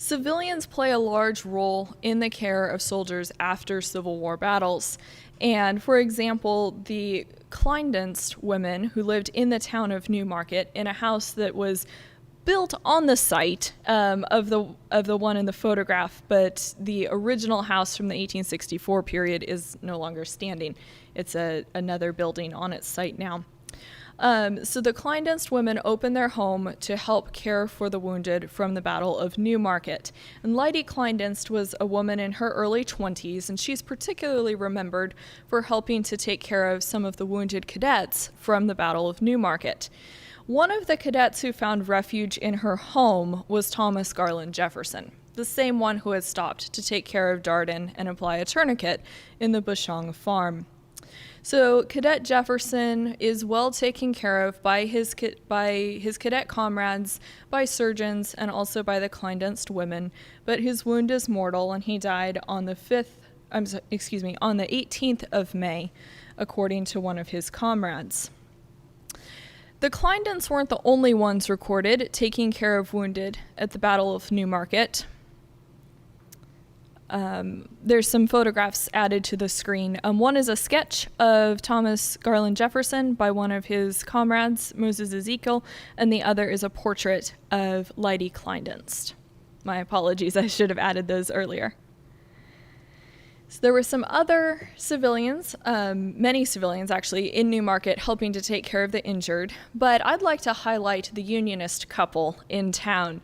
Civilians play a large role in the care of soldiers after Civil War battles. And for example, the Climaxed women who lived in the town of Newmarket in a house that was built on the site of the one in the photograph, but the original house from the 1864 period is no longer standing. It's another building on its site now. So the Climaxed women opened their home to help care for the wounded from the Battle of Newmarket. And Lydie Climaxed was a woman in her early 20s, and she's particularly remembered for helping to take care of some of the wounded cadets from the Battle of Newmarket. One of the cadets who found refuge in her home was Thomas Garland Jefferson, the same one who had stopped to take care of Darden and apply a tourniquet in the Bushong farm. So Cadet Jefferson is well taken care of by his cadet comrades, by surgeons, and also by the Climaxed women. But his wound is mortal, and he died on the 18th of May, according to one of his comrades. The Climaxeds weren't the only ones recorded taking care of wounded at the Battle of Newmarket. There's some photographs added to the screen. One is a sketch of Thomas Garland Jefferson by one of his comrades, Moses Ezekiel, and the other is a portrait of Lydie Climaxed. My apologies, I should have added those earlier. So there were some other civilians, many civilians actually, in Newmarket helping to take care of the injured, but I'd like to highlight the Unionist couple in town,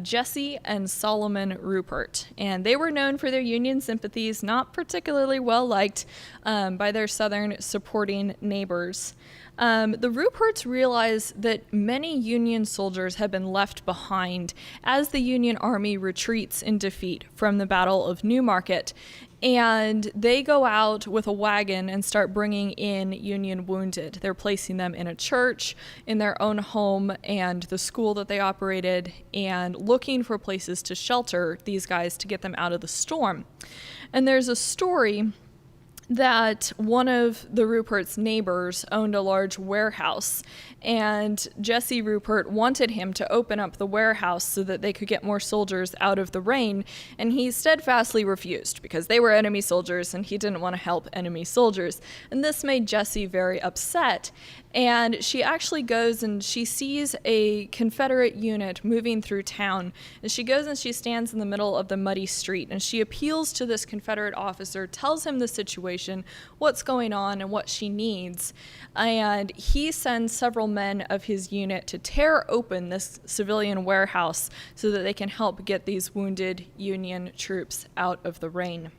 Jesse and Solomon Rupert. And they were known for their Union sympathies, not particularly well liked by their Southern supporting neighbors. The Ruperts realized that many Union soldiers had been left behind as the Union Army retreats in defeat from the Battle of Newmarket, and they go out with a wagon and start bringing in Union wounded. They're placing them in a church, in their own home, and the school that they operated, and looking for places to shelter these guys to get them out of the storm. And there's a story that one of the Rupert's neighbors owned a large warehouse, and Jesse Rupert wanted him to open up the warehouse so that they could get more soldiers out of the rain, and he steadfastly refused because they were enemy soldiers and he didn't want to help enemy soldiers. And this made Jesse very upset, and she actually goes and she sees a Confederate unit moving through town, and she goes and she stands in the middle of the muddy street, and she appeals to this Confederate officer, tells him the situation, what's going on and what she needs, and he sends several men of his unit to tear open this civilian warehouse so that they can help get these wounded Union troops out of the rain.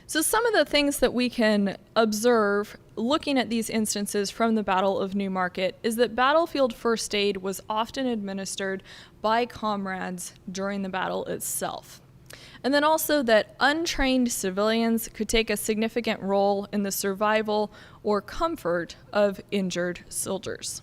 So some of the things that we can observe looking at these instances from the Battle of Newmarket is that battlefield first aid was often administered by comrades during the battle itself. And then also that untrained civilians could take a significant role in the survival or comfort of injured soldiers.